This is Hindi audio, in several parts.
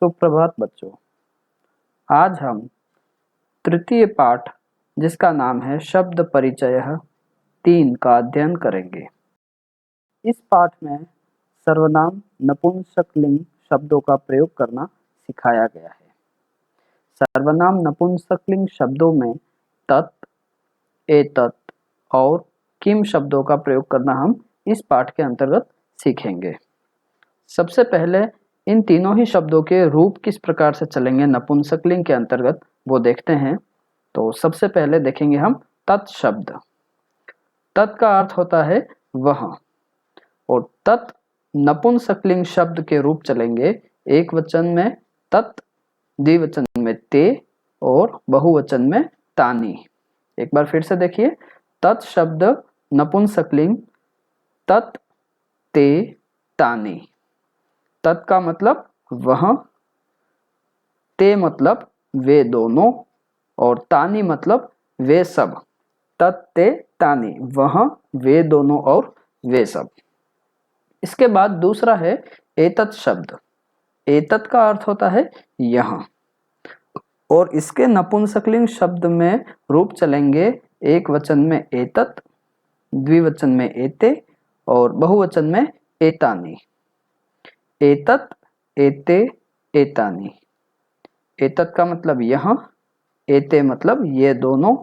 सुप्रभात बच्चों। आज हम तृतीय पाठ जिसका नाम है शब्द परिचय 3 का अध्ययन करेंगे। इस पाठ में सर्वनाम नपुंसकलिंग शब्दों का प्रयोग करना सिखाया गया है। सर्वनाम नपुंसकलिंग शब्दों में तत्, एतत् और किम शब्दों का प्रयोग करना हम इस पाठ के अंतर्गत सीखेंगे। सबसे पहले इन तीनों ही शब्दों के रूप किस प्रकार से चलेंगे नपुंसकलिंग के अंतर्गत वो देखते हैं। तो सबसे पहले देखेंगे हम तत् शब्द। तत् का अर्थ होता है वह, और तत् नपुंसकलिंग शब्द के रूप चलेंगे एक वचन में तत्, द्विवचन में ते और बहुवचन में तानी। एक बार फिर से देखिए, तत् शब्द नपुंसकलिंग तत्, ते, तानी। तत् का मतलब वह, ते मतलब वे दोनों और तानी मतलब वे सब। तत्, ते, तानी, वह, वे दोनों और वे सब। इसके बाद दूसरा है एतत् शब्द। एतत् का अर्थ होता है यह, और इसके नपुंसकलिंग शब्द में रूप चलेंगे एक वचन में एतत्, द्विवचन में एते और बहुवचन में एतानी। एतत्, एते, एतानी। एतत् का मतलब यह, एते मतलब ये दोनों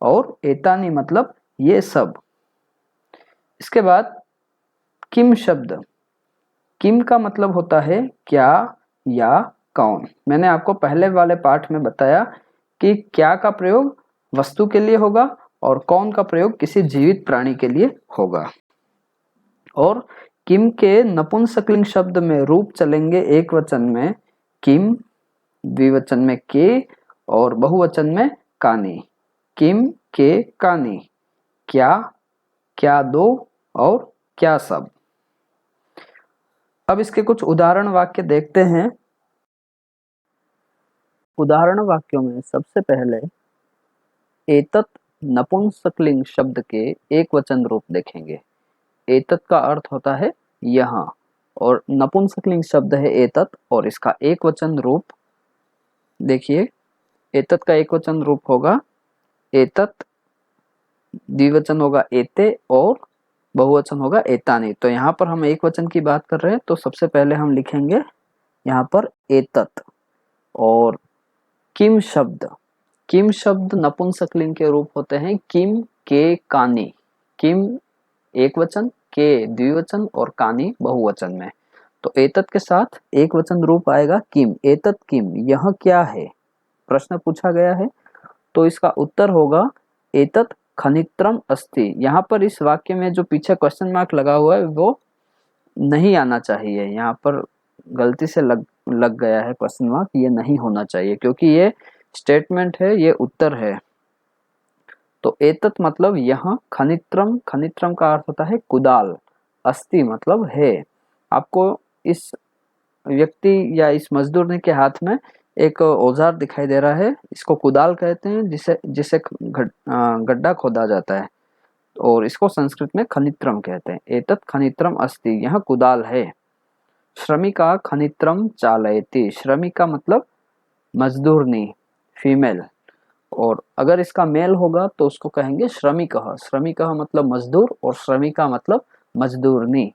और एतानी मतलब ये सब। इसके बाद किम शब्द। किम का मतलब होता है क्या या कौन। मैंने आपको पहले वाले पाठ में बताया कि क्या का प्रयोग वस्तु के लिए होगा और कौन का प्रयोग किसी जीवित प्राणी के लिए होगा। और किम के नपुंसकलिंग शब्द में रूप चलेंगे एक वचन में किम, द्विवचन में के और बहुवचन में कानी। किम, के, कानी। क्या, क्या दो और क्या सब। अब इसके कुछ उदाहरण वाक्य देखते हैं। उदाहरण वाक्यों में सबसे पहले एतत् नपुंसकलिंग शब्द के एक वचन रूप देखेंगे। एतत् का अर्थ होता है यहाँ, और नपुंसकलिंग शब्द है एतत्, और इसका एक वचन रूप देखिए। एतत् का एक वचन रूप होगा एतत्, द्विवचन होगा एते और बहुवचन होगा एतानी। तो यहाँ पर हम एक वचन की बात कर रहे हैं, तो सबसे पहले हम लिखेंगे यहाँ पर एतत्। और किम शब्द। किम शब्द नपुंसकलिंग के रूप होते हैं किम, के, कानी। किम एक वचन, के द्विवचन और कानी बहुवचन में। तो एतत् के साथ एक वचन रूप आएगा किम। एतत् किम, यह क्या है, प्रश्न पूछा गया है, तो इसका उत्तर होगा एतत् खनित्रम अस्ति। यहाँ पर इस वाक्य में जो पीछे क्वेश्चन मार्क लगा हुआ है वो नहीं आना चाहिए। यहाँ पर गलती से लग गया है क्वेश्चन मार्क, ये नहीं होना चाहिए क्योंकि ये स्टेटमेंट है, ये उत्तर है। तो एतत् मतलब यहाँ, खनित्रम, खनित्रम का अर्थ होता है कुदाल, अस्ति मतलब है। आपको इस व्यक्ति या इस मजदूर ने के हाथ में एक औजार दिखाई दे रहा है, इसको कुदाल कहते हैं, जिसे गड्ढा खोदा जाता है, और इसको संस्कृत में खनित्रम कहते हैं। एतत् खनित्रम अस्ति, यह कुदाल है। श्रमिका खनित्रम चालयति। श्रमिका मतलब मजदूरनी, फीमेल, और अगर इसका मेल होगा तो उसको कहेंगे श्रमिकः। श्रमिकः मतलब मजदूर और श्रमिका मतलब मजदूरनी।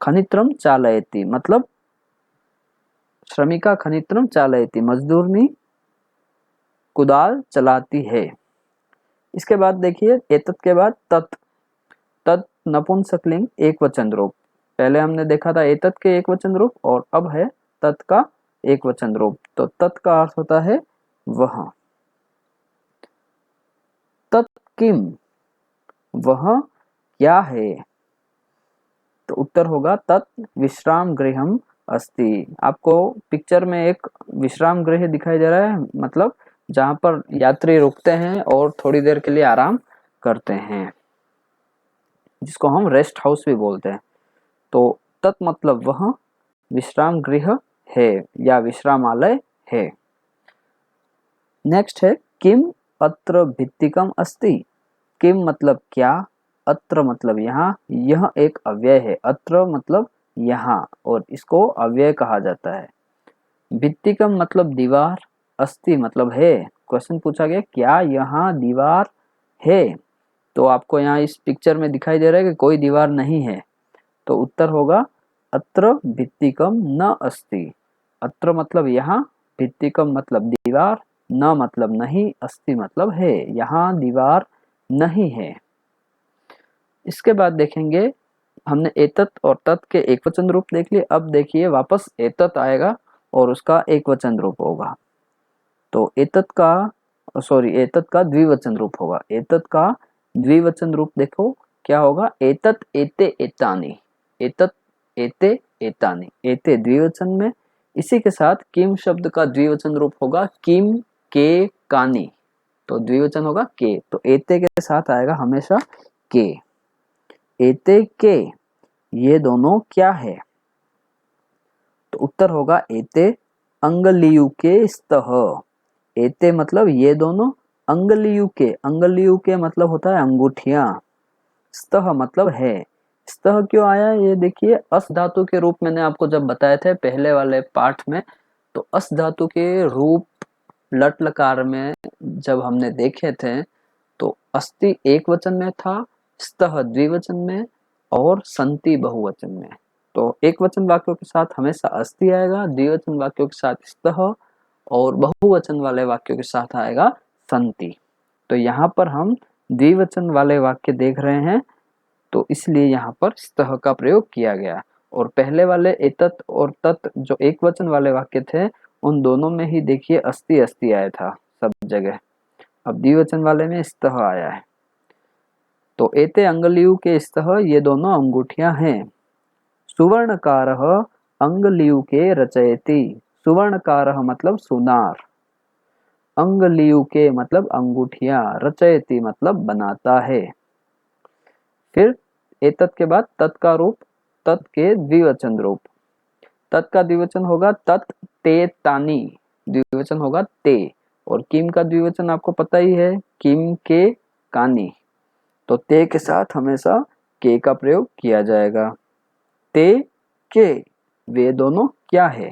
खनित्रम चालयति मतलब श्रमिका खनित्रम चालयति, मजदूरनी कुदाल चलाती है। इसके बाद देखिए एतत् के बाद तत्। तत् नपुंसकलिंग एक वचन रूप। पहले हमने देखा था एतत् के एक वचन रूप, और अब है तत् का एक वचन रूप। तो तत् का अर्थ होता है वह। तत् किम, वह क्या है, तो उत्तर होगा तत् विश्राम गृहम अस्ति। आपको पिक्चर में एक विश्राम गृह दिखाई दे रहा है, मतलब जहां पर यात्री रुकते हैं और थोड़ी देर के लिए आराम करते हैं, जिसको हम रेस्ट हाउस भी बोलते हैं। तो तत् मतलब वह, विश्राम गृह है या विश्रामालय है। नेक्स्ट है किम अत्र भित्तिकम अस्ति। किम मतलब क्या, अत्र मतलब यहाँ, यह एक अव्यय है। अत्र मतलब यहाँ, और इसको अव्यय कहा जाता है। भित्तिकम मतलब दीवार, अस्ति मतलब है। क्वेश्चन पूछा गया क्या यहाँ दीवार है, तो आपको यहाँ इस पिक्चर में दिखाई दे रहा है कि कोई दीवार नहीं है, तो उत्तर होगा अत्र भित्तिकम न अस्ति। अत्र मतलब यहाँ, भित्तिकम मतलब दीवार, न मतलब नहीं, अस्ति मतलब है, यहाँ दीवार नहीं है। इसके बाद देखेंगे, हमने एतत् और तत् के एक वचन रूप देख लिए। अब देखिए वापस एतत् आएगा और उसका एक वचन रूप होगा। तो एतत् का द्विवचन रूप होगा। एतत् का द्विवचन रूप देखो क्या होगा, एतत् एते एतानि। एतत् एते एतानि, एते द्विवचन में, इसी के साथ किम शब्द का द्विवचन रूप होगा किम के कानि, तो द्विवचन होगा के, तो एते के साथ आएगा हमेशा के। एते के, ये दोनों क्या है, तो उत्तर होगा एते अंगलियुके स्तः। एते मतलब ये दोनों, अंगलियुके, अंगलियुके मतलब होता है अंगूठियां, स्तः मतलब है। स्तः क्यों आया ये देखिए, अस धातु के रूप मैंने आपको जब बताए थे पहले वाले पाठ में, तो अस धातु के रूप लट लकार में जब हमने देखे थे तो अस्ति एक वचन में था, स्तः द्विवचन में और संति बहुवचन में। तो एक वचन वाक्यों के साथ हमेशा अस्ति आएगा, द्विवचन वाक्यों के साथ स्तः और बहुवचन वाले वाक्यों के साथ आएगा संति। तो यहाँ पर हम द्विवचन वाले वाक्य देख रहे हैं, तो इसलिए यहाँ पर स्तः का प्रयोग किया गया। और पहले वाले एतत् और तत् जो एक वचन वाले वाक्य थे, उन दोनों में ही देखिए अस्ति अस्ति आया था सब जगह। अब द्विवचन वाले में स्तः आया है। तो एते अंगलियु के स्तः, ये दोनों अंगूठियां हैं। सुवर्णकारः अंगलियु के रचयति। सुवर्णकारः मतलब सुनार, अंगलियु के मतलब अंगूठियां, रचयति मतलब बनाता है। फिर एतत् के बाद तत् का रूप, तत् के द्विवचन रूप। तत् का द्विवचन होगा तत् ते तानि, द्विवचन होगा ते। और किम का द्विवचन आपको पता ही है, किम के कानि, तो ते के साथ हमेशा के का प्रयोग किया जाएगा। ते के, वे दोनों क्या है,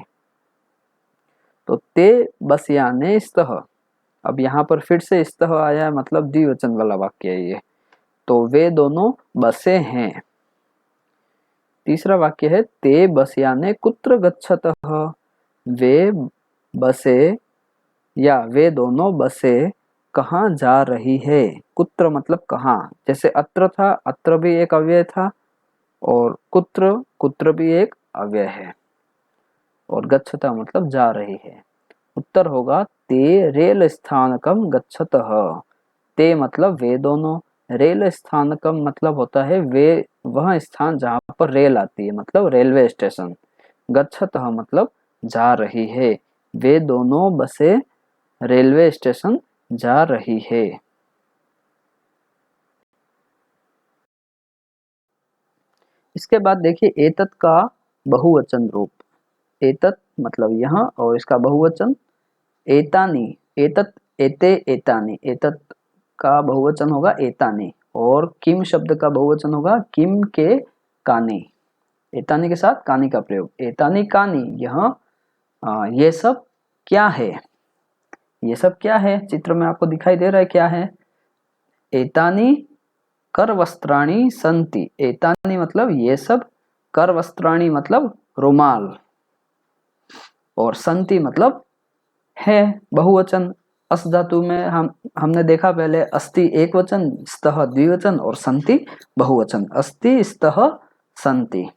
तो ते बसयाने स्तः। अब यहाँ पर फिर से स्तः आया है, मतलब द्विवचन वाला वाक्य है ये, तो वे दोनों बसे हैं। तीसरा वाक्य है ते बसयाने कुत्र गच्छतः। वे बसे या वे दोनों बसे कहाँ जा रही है। कुत्र मतलब कहाँ, जैसे अत्र था, अत्र भी एक अव्यय था, और कुत्र, कुत्र भी एक अव्यय है, और गच्छता मतलब जा रही है। उत्तर होगा ते रेल स्थानकम गच्छतः। ते मतलब वे दोनों, रेल स्थानकम मतलब होता है वे, वह स्थान जहाँ पर रेल आती है, मतलब रेलवे स्टेशन। गच्छतः मतलब जा रही है, वे दोनों बसें रेलवे स्टेशन जा रही है। इसके बाद देखिए एतत् का बहुवचन रूप। एतत् मतलब यहाँ, और इसका बहुवचन एतानि। एतत् एते एतानि, एतत् का बहुवचन होगा एतानि, और किम शब्द का बहुवचन होगा किम के कानि। एतानि के साथ कानि का प्रयोग, एतानि कानि, यह ये सब क्या है। ये सब क्या है, चित्र में आपको दिखाई दे रहा है क्या है, एतानि कर वस्त्राणि संति। एतानि मतलब ये सब, कर वस्त्राणि मतलब रुमाल, और संति मतलब है बहुवचन। अस धातु में हमने देखा पहले, अस्ति एक वचन, स्तः द्विवचन और संति बहुवचन, अस्ति स्तः संति।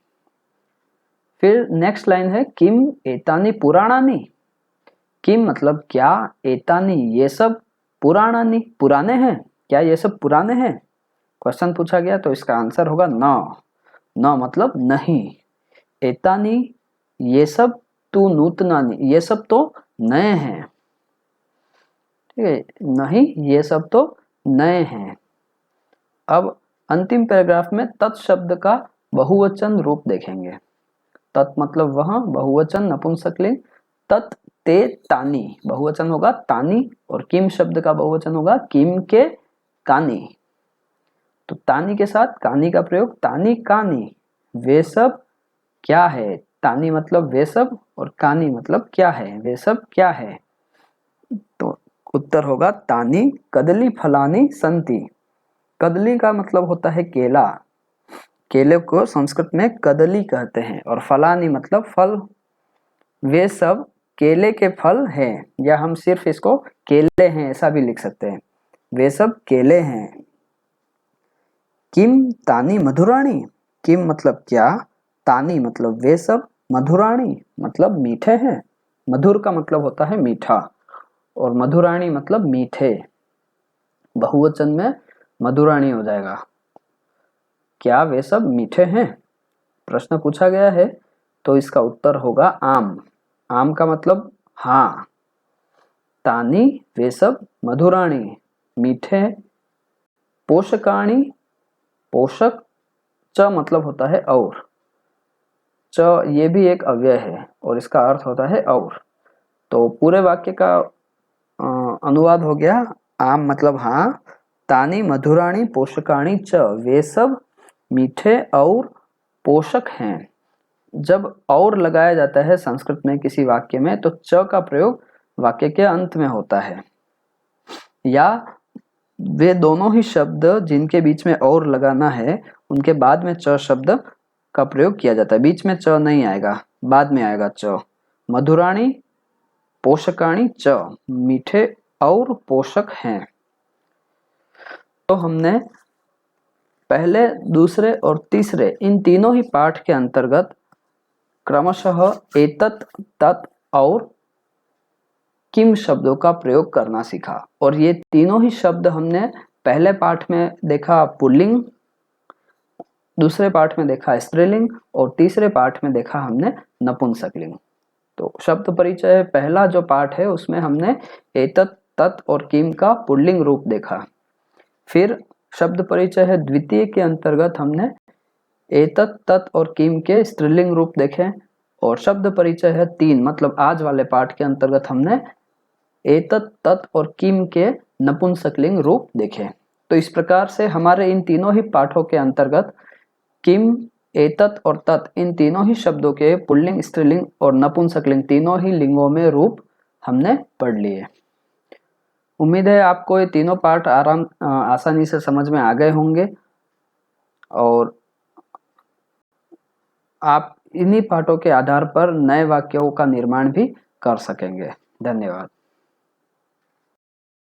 फिर नेक्स्ट लाइन है किम एतानि पुराणानि। किम मतलब क्या, एतानि ये सब, पुराणानि पुराने हैं, क्या ये सब पुराने हैं। क्वेश्चन पूछा गया तो इसका आंसर होगा न। न मतलब नहीं। एतानि ये सब, तू नूतनानि ये सब तो नए हैं, ठीक है, नहीं ये सब तो नए हैं। अब अंतिम पैराग्राफ में तत् शब्द का बहुवचन रूप देखेंगे। तत् मतलब वह, बहुवचन नपुंसकलिंग, तत् ते तानि, बहुवचन होगा तानि, और किम शब्द का बहुवचन होगा किम के कानि। तो तानि के साथ कानि का प्रयोग, तानि कानि, वे सब क्या है, तानी मतलब वे सब और कानी मतलब क्या है, वे सब क्या है। तो उत्तर होगा तानी कदली फलानी संति। कदली का मतलब होता है केला, केले को संस्कृत में कदली कहते हैं, और फलानी मतलब फल। वे सब केले के फल हैं, या हम सिर्फ इसको केले हैं ऐसा भी लिख सकते हैं, वे सब केले हैं। किम तानी मधुराणी, किम मतलब क्या, तानी मतलब वे सब, मधुराणी मतलब मीठे हैं। मधुर का मतलब होता है मीठा, और मधुराणी मतलब मीठे, बहुवचन में मधुराणी हो जाएगा। क्या वे सब मीठे हैं, प्रश्न पूछा गया है, तो इसका उत्तर होगा आम। आम का मतलब हाँ। तानी वे सब मधुराणी मीठे, पोषकाणी पोषक, च मतलब होता है और, च ये भी एक अव्यय है और इसका अर्थ होता है और। तो पूरे वाक्य का अनुवाद हो गया, आम मतलब हाँ, तानी मधुराणी पोषकाणी च, वे सब मीठे और पोषक हैं। जब और लगाया जाता है संस्कृत में किसी वाक्य में तो च का प्रयोग वाक्य के अंत में होता है, या वे दोनों ही शब्द जिनके बीच में और लगाना है उनके बाद में च शब्द का प्रयोग किया जाता है। बीच में च नहीं आएगा, बाद में आएगा च। मधुराणी पोषकाणी च, मीठे और पोषक हैं। तो हमने पहले, दूसरे और तीसरे इन तीनों ही पाठ के अंतर्गत क्रमशः एतत्, तत् और किम शब्दों का प्रयोग करना सीखा। और ये तीनों ही शब्द हमने पहले पाठ में देखा पुल्लिंग, दूसरे पाठ में देखा स्त्रीलिंग, और तीसरे पाठ में देखा हमने नपुंसकलिंग। तो शब्द परिचय पहला जो पाठ है उसमें हमने एतत्, तत् और किम का पुल्लिंग रूप देखा। फिर शब्द परिचय है द्वितीय के अंतर्गत हमने एतत्, तत् और किम के स्त्रीलिंग रूप देखे, और शब्द परिचय है 3 मतलब आज वाले पाठ के अंतर्गत हमने एतत्, तत् और किम के नपुंसकलिंग रूप देखे। तो इस प्रकार से हमारे इन तीनों ही पाठों के अंतर्गत किम, एतत् और तत् इन तीनों ही शब्दों के पुल्लिंग, स्त्रीलिंग और नपुंसकलिंग तीनों ही लिंगों में रूप हमने पढ़ लिए। उम्मीद है आपको ये तीनों पाठ आसानी से समझ में आ गए होंगे, और आप इन्हीं पाठों के आधार पर नए वाक्यों का निर्माण भी कर सकेंगे। धन्यवाद।